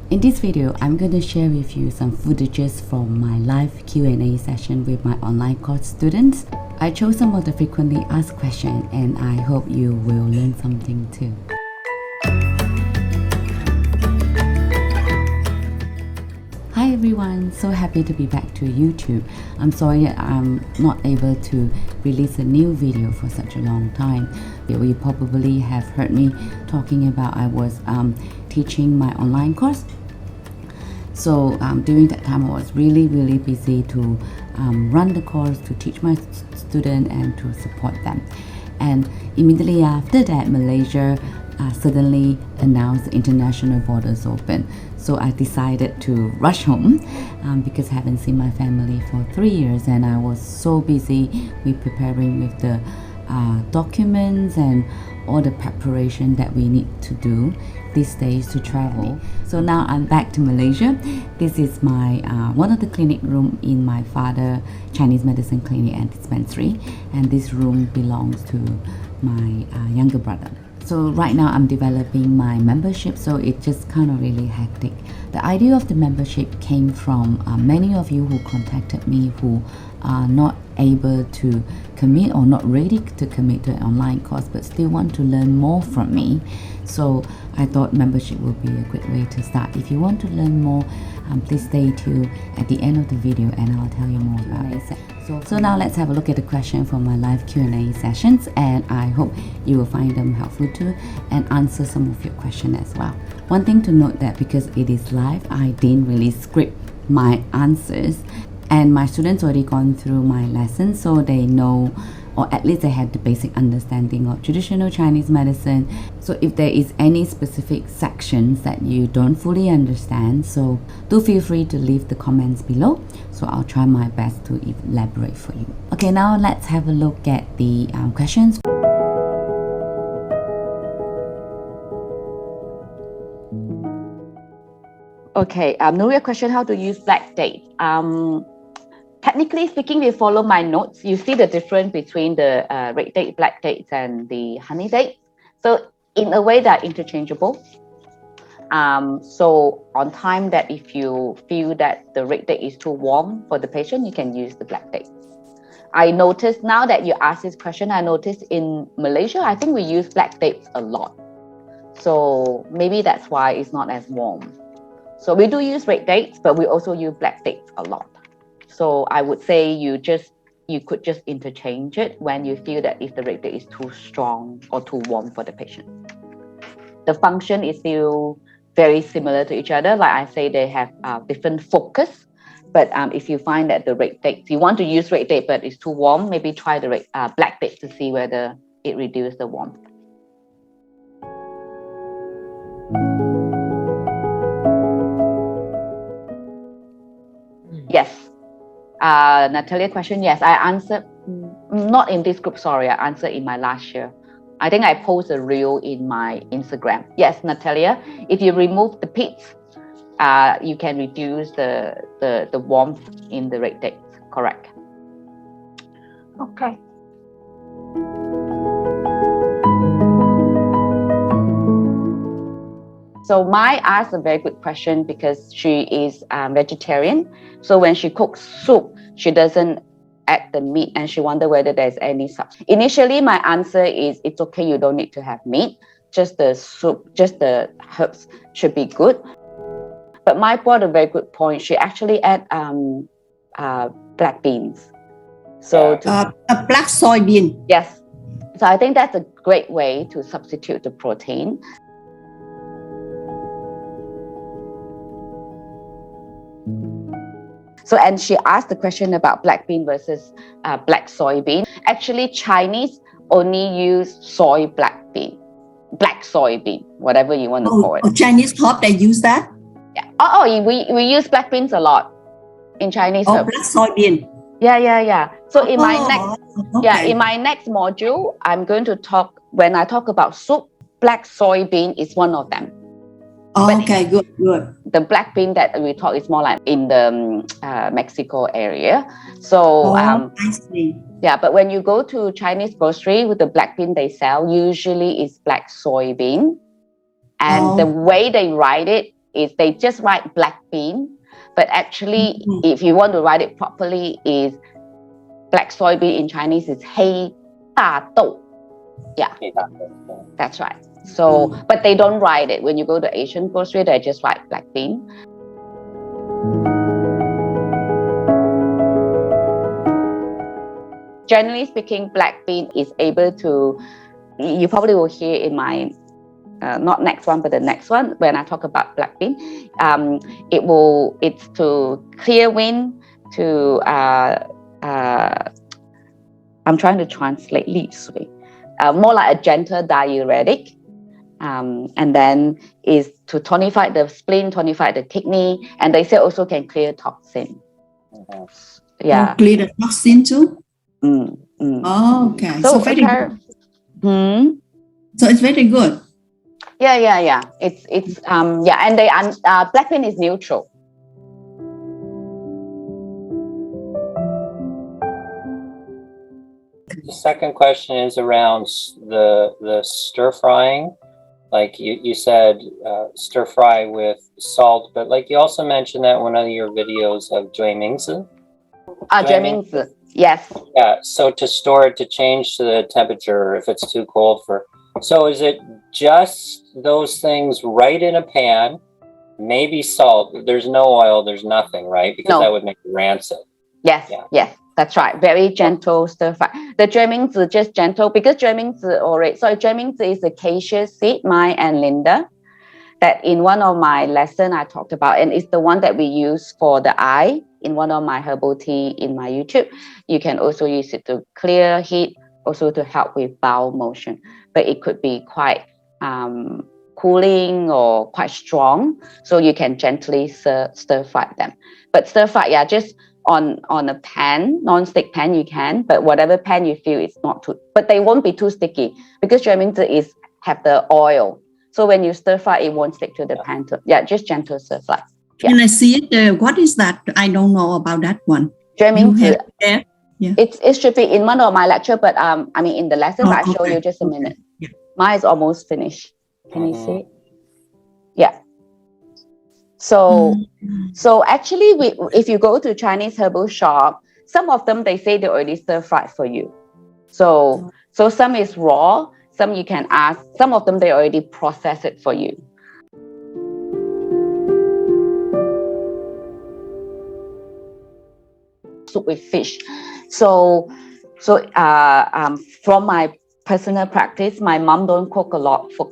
In this video, I'm going to share with you some footages from my live Q&A session with my online course students. I chose some of the frequently asked questions and I hope you will learn something too. Hi everyone, so happy to be back to YouTube. I'm sorry that I'm not able to release a new video for such a long time. You probably have heard me talking about I was teaching my online course. So during that time I was really busy to run the course, to teach my students and to support them. And immediately after that, Malaysia suddenly announced the international borders open. So I decided to rush home because I haven't seen my family for 3 years and I was so busy with preparing with the documents and all the preparation that we need to do these days to travel. So now I'm back to Malaysia. This is my one of the clinic room in my father Chinese medicine clinic and dispensary, and this room belongs to my younger brother. So right now I'm developing my membership, so it's just kind of really hectic. The idea of the membership came from many of you who contacted me who are not able to commit or not ready to commit to an online course but still want to learn more from me. So I thought membership would be a great way to start. If you want to learn more, please stay tuned at the end of the video and I'll tell you more about it. So now let's have a look at the question from my live Q&A sessions, and I hope you will find them helpful too and answer some of your questions as well. One thing to note that because it is live, I didn't really script my answers, and my students already gone through my lessons, so they know, or at least they have the basic understanding of traditional Chinese medicine. So if there is any specific sections that you don't fully understand, so do feel free to leave the comments below. So I'll try my best to elaborate for you. Okay, now let's have a look at the questions. Okay, Nuria question, how to use black date? Technically speaking, we follow my notes. You see the difference between the red date, black dates, and the honey date. So in a way, they're interchangeable. So on time that if you feel that the red date is too warm for the patient, you can use the black date. I noticed now that you asked this question, I noticed in Malaysia, I think we use black dates a lot. So maybe that's why it's not as warm. So we do use red dates, but we also use black dates a lot. So I would say you could just interchange it when you feel that if the red date is too strong or too warm for the patient. The function is still very similar to each other. Like I say, they have different focus. But if you find that the red date, you want to use red date but it's too warm, maybe try the black date to see whether it reduces the warmth. Yes. Natalia question, yes, I answered, not in this group, sorry, I answered in my last year. I think I posted a reel in my Instagram. Yes, Natalia, if you remove the pits, you can reduce the warmth in the red dates, correct. Okay. So Mai asked a very good question because she is vegetarian. So when she cooks soup, she doesn't add the meat and she wonders whether there's any substance. Initially, my answer is it's okay, you don't need to have meat. Just the soup, just the herbs should be good. But Mai brought a very good point. She actually add black beans. So a black soybean. Yes. So I think that's a great way to substitute the protein. So, and she asked the question about black bean versus black soybean. Actually, Chinese only use black soybean, whatever you want to call it. Chinese herb, they use that? Yeah. We use black beans a lot in Chinese herb. Black soybean. Yeah. So in my next module, I'm going to talk, when I talk about soup, black soybean is one of them. Okay, good. The black bean that we talk is more like in the Mexico area. So I see. Yeah, but when you go to Chinese grocery with the black bean they sell, usually it's black soybean. And the way they write it is they just write black bean, but actually, if you want to write it properly, is black soybean in Chinese is 黑大豆. Yeah, that's right. So, but they don't write it. When you go to Asian grocery, they just write black bean. Generally speaking, black bean is able to, you probably will hear in my, not next one, but the next one, when I talk about black bean, it's to clear wind, to, I'm trying to translate 利水, more like a gentle diuretic. And then is to tonify the spleen, tonify the kidney, and they say also can clear toxin. Yeah. Clear the toxin too? Oh, okay. So very good. So it's very good. Yeah. It's yeah, and they black bean is neutral. The second question is around the stir frying. Like you said, stir fry with salt, but like you also mentioned that one of your videos of 追名字. 追名字, yes. Yeah, so to store it, to change the temperature if it's too cold for. So is it just those things right in a pan, maybe salt, there's no oil, there's nothing, right? Because that would make it rancid. Yes, yes, that's right. Very gentle stir fry. The 追名字 just gentle, because 追名字 already, so 追名字 is acacia seed, mine and Linda, that in one of my lessons I talked about, and it's the one that we use for the eye in one of my herbal tea in my YouTube. You can also use it to clear heat, also to help with bowel motion, but it could be quite cooling or quite strong, so you can gently stir fry them. But stir fry, yeah, just on a pan, non-stick pan you can, but whatever pan you feel is not too, but they won't be too sticky because 追名字 is have the oil. So when you stir fry, it won't stick to the pan. Just gentle stir fry. Yeah. Can I see it? What is that? I don't know about that one. 追名字. Yeah. It should be in one of my lecture, but I mean in the lessons I show you just a minute. Yeah. Mine is almost finished. Can you see it? Yeah. So actually, if you go to Chinese herbal shop, some of them they say they already stir fried for you. So some is raw, some you can ask. Some of them they already process it for you. Soup with fish. So from my personal practice, my mom don't cook a lot for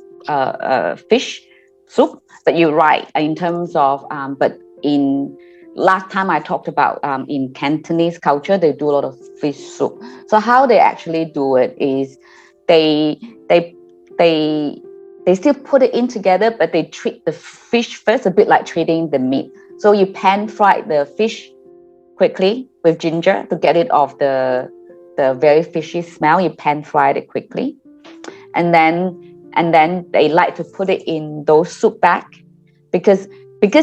fish soup, but you're right in terms of but in last time I talked about in Cantonese culture they do a lot of fish soup. So how they actually do it is they still put it in together, but they treat the fish first, a bit like treating the meat. So you pan fry the fish quickly with ginger to get it off the very fishy smell. You pan fry it quickly, and then they like to put it in those soup bag because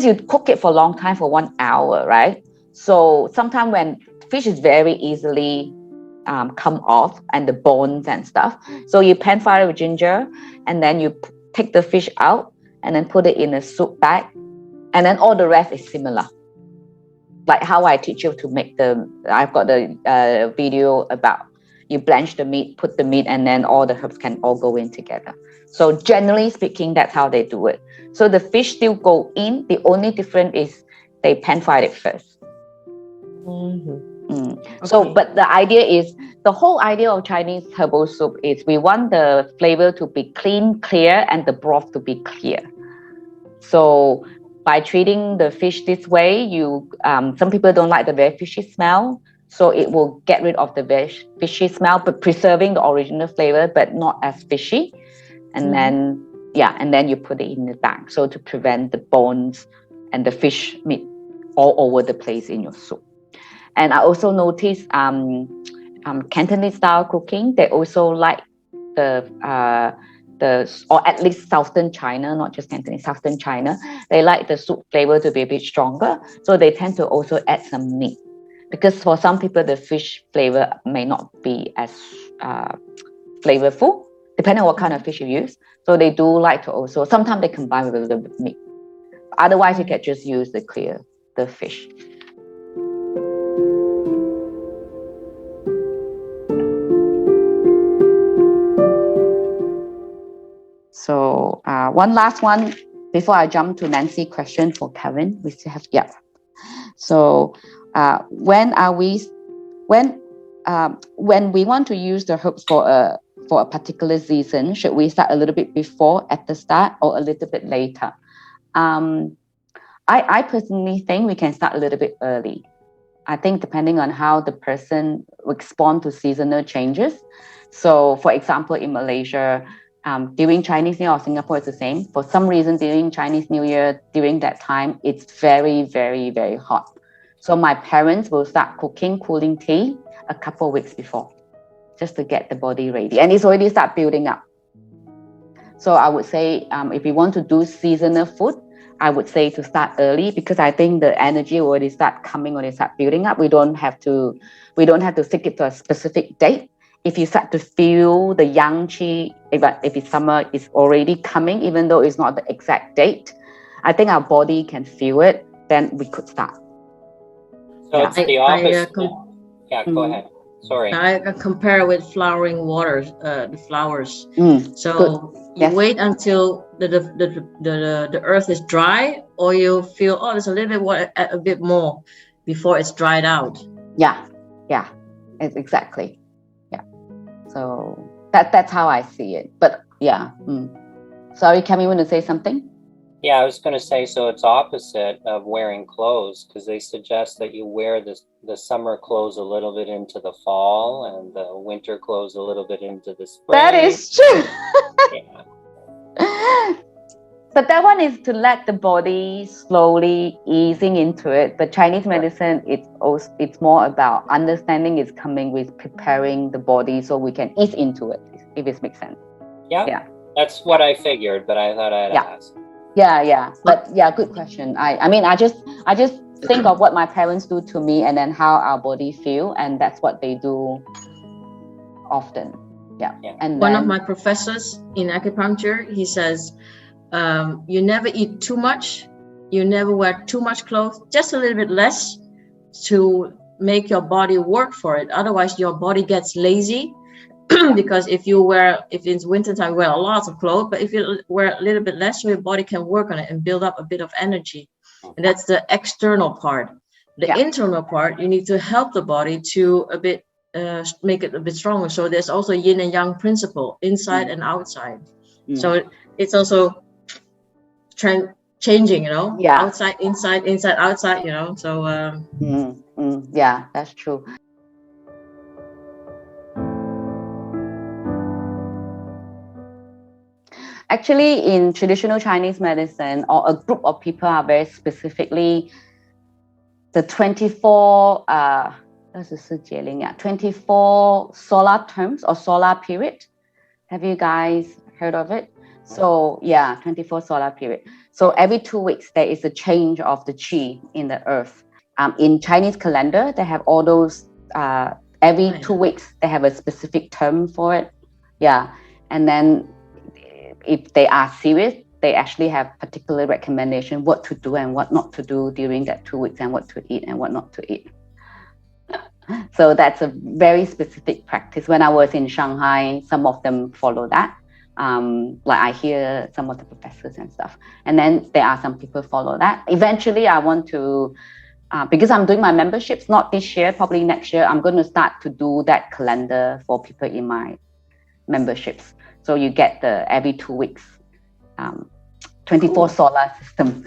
you cook it for a long time, for 1 hour, right? So sometimes when fish is very easily come off and the bones and stuff, so you pan fry it with ginger, and then you take the fish out and then put it in a soup bag, and then all the rest is similar. Like how I teach you to make I've got the video about you blanch the meat, put the meat, and then all the herbs can all go in together. So generally speaking, that's how they do it. So the fish still go in. The only difference is they pan fried it first. So, but the idea is, the whole idea of Chinese herbal soup is we want the flavor to be clean, clear, and the broth to be clear. So by treating the fish this way, some people don't like the very fishy smell, so it will get rid of the very fishy smell, but preserving the original flavor, but not as fishy. And then you put it in the bag, so to prevent the bones and the fish meat all over the place in your soup. And I also noticed Cantonese style cooking, they also like or at least Southern China, not just Cantonese, Southern China, they like the soup flavor to be a bit stronger. So they tend to also add some meat, because for some people, the fish flavor may not be as flavorful, depending on what kind of fish you use. So they do like to also, sometimes they combine with a little bit of meat. Otherwise, you can just use the fish. So one last one before I jump to Nancy question for Kevin. We still have, yeah. So when we want to use the herbs for a particular season, should we start a little bit before at the start or a little bit later? I personally think we can start a little bit early. I think depending on how the person respond to seasonal changes. So for example, in Malaysia, during Chinese New Year, or Singapore is the same. For some reason, during Chinese New Year, during that time, it's very, very, very hot. So my parents will start cooking cooling tea a couple of weeks before, just to get the body ready. And it's already start building up. So I would say if we want to do seasonal food, I would say to start early, because I think the energy already start coming when it start building up. We don't have to stick it to a specific date. If you start to feel the yang qi, if it's summer, it's already coming, even though it's not the exact date, I think our body can feel it, then we could start. So it's the opposite. Go ahead. Sorry. I compare with flowering waters, the flowers. So Good. You Yes. wait until the earth is dry, or you feel, oh, there's a little bit a bit more before it's dried out. Yeah, exactly. Yeah. So that's how I see it. But yeah. Sorry, Cam, you want to say something? Yeah, I was going to say, so it's opposite of wearing clothes, because they suggest that you wear the summer clothes a little bit into the fall and the winter clothes a little bit into the spring. That is true. Yeah. But that one is to let the body slowly easing into it. But Chinese medicine, it's more about understanding it's coming with preparing the body so we can ease into it, if it makes sense. Yeah. That's what I figured, but I thought I'd ask. Yeah. But yeah, good question. I mean, I just think of what my parents do to me and then how our body feel, and that's what they do often. Yeah. And one of my professors in acupuncture, he says, you never eat too much, you never wear too much clothes, just a little bit less to make your body work for it. Otherwise, your body gets lazy. Because if it's winter time, you wear a lot of clothes, but if you wear a little bit less, your body can work on it and build up a bit of energy. And that's the external part. The internal part, you need to help the body to a bit make it a bit stronger. So there's also yin and yang principle, inside and outside. So it's also changing, outside, inside, outside, so yeah, that's true. Actually, in traditional Chinese medicine, or a group of people are very specifically the 24 solar terms or solar period. Have you guys heard of it? So yeah, 24 solar period. So every 2 weeks, there is a change of the qi in the earth. In Chinese calendar, they have all those, every 2 weeks, they have a specific term for it. Yeah. And then if they are serious, they actually have particular recommendation what to do and what not to do during that 2 weeks, and what to eat and what not to eat. So that's a very specific practice. When I was in Shanghai, some of them follow that. Like I hear some of the professors and stuff. And then there are some people follow that. Eventually, I want to, because I'm doing my memberships, not this year, probably next year, I'm going to start to do that calendar for people in my memberships. So you get the every 2 weeks, 24 solar system.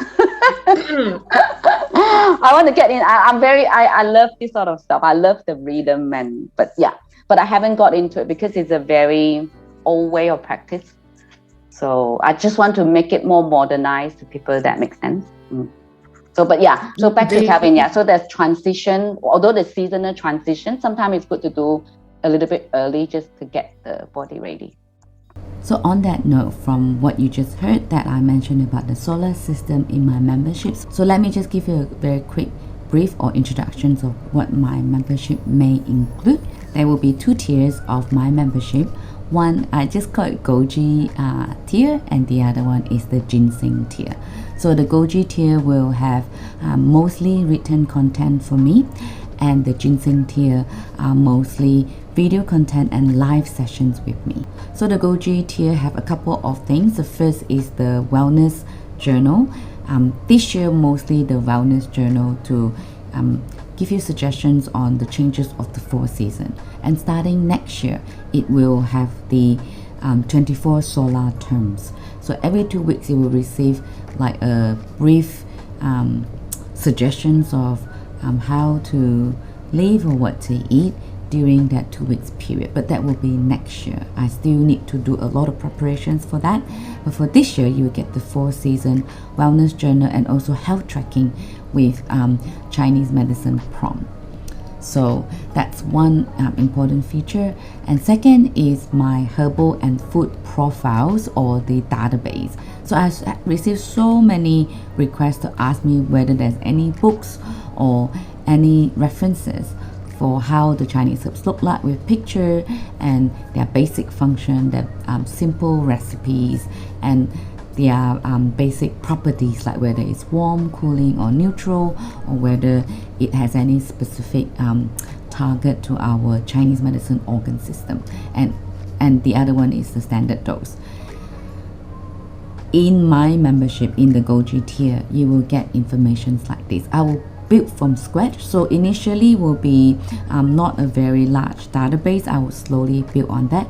I want to get in. I love this sort of stuff. I love the rhythm but I haven't got into it because it's a very old way of practice. So I just want to make it more modernized to people. That makes sense. So back to Calvin. Yeah. So there's transition, although the seasonal transition, sometimes it's good to do a little bit early just to get the body ready. So on that note, from what you just heard that I mentioned about the solar system in my memberships, so let me just give you a very quick brief or introductions of what my membership may include. There will be 2 tiers of my membership. One, I just call it Goji tier, and the other one is the Ginseng tier. So the Goji tier will have mostly written content for me, and the Ginseng tier are mostly video content and live sessions with me. So the Goji tier have a couple of things. The first is the wellness journal. This year mostly the wellness journal to give you suggestions on the changes of the fall season, and starting next year it will have the 24 solar terms. So every 2 weeks you will receive like a brief suggestions of how to live or what to eat during that 2 weeks period, but that will be next year. I still need to do a lot of preparations for that, but for this year you will get the 4 season wellness journal and also health tracking with Chinese medicine prompt. So that's one important feature. And second is my herbal and food profiles, or the database. So I received so many requests to ask me whether there's any books or any references for how the Chinese herbs look like with picture and their basic function, their simple recipes, and their basic properties, like whether it's warm, cooling, or neutral, or whether it has any specific target to our Chinese medicine organ system. And the other one is the standard dose. In my membership in the Goji tier, you will get information like this. I will build from scratch. So initially will be not a very large database. I will slowly build on that.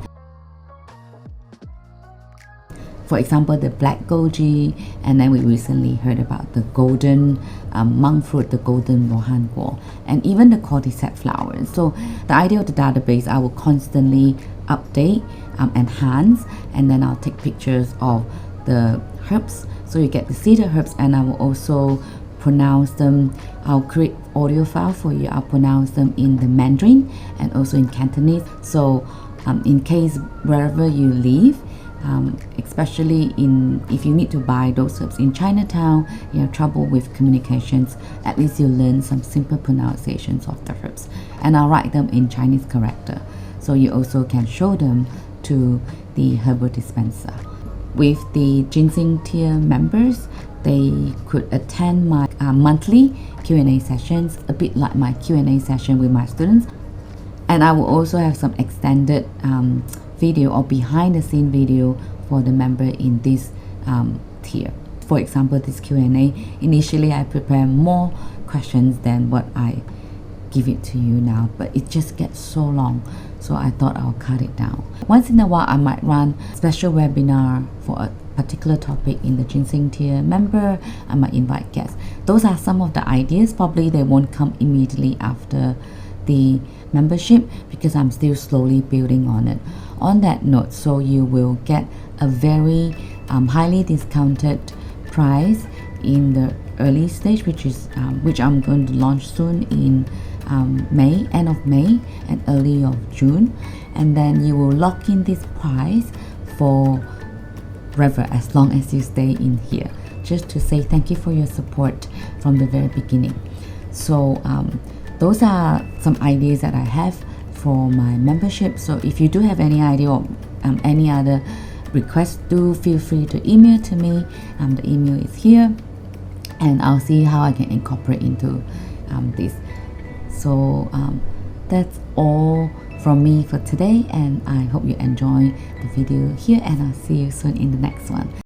For example, the black goji, and then we recently heard about the golden monk fruit, the golden mohan guo, and even the cordyceps flowers. So the idea of the database, I will constantly update, enhance, and then I'll take pictures of the herbs. So you get to see the herbs, and I will also pronounce them. I'll create audio file for you. I'll pronounce them in the Mandarin and also in Cantonese. So in case wherever you live, especially if you need to buy those herbs in Chinatown, you have trouble with communications, at least you learn some simple pronunciations of the herbs, and I'll write them in Chinese character, so you also can show them to the herbal dispenser. With the Ginseng tier members, they could attend my monthly Q&A sessions, a bit like my Q&A session with my students, and I will also have some extended video or behind the scene video for the member in this tier. For example, this Q&A, initially I prepare more questions than what I give it to you now, but it just gets so long, so I thought I'll cut it down. Once in a while I might run special webinar for a particular topic in the Ginseng tier member. I might invite guests. Those are some of the ideas. Probably they won't come immediately after the membership because I'm still slowly building on it. On that note, so you will get a very highly discounted price in the early stage, which I'm going to launch soon in May, end of May and early of June, and then you will lock in this price for forever as long as you stay in here, just to say thank you for your support from the very beginning. So those are some ideas that I have for my membership. So if you do have any idea or any other requests, do feel free to email to me. The email is here, and I'll see how I can incorporate into this. So that's all from me for today, and I hope you enjoy the video here, and I'll see you soon in the next one.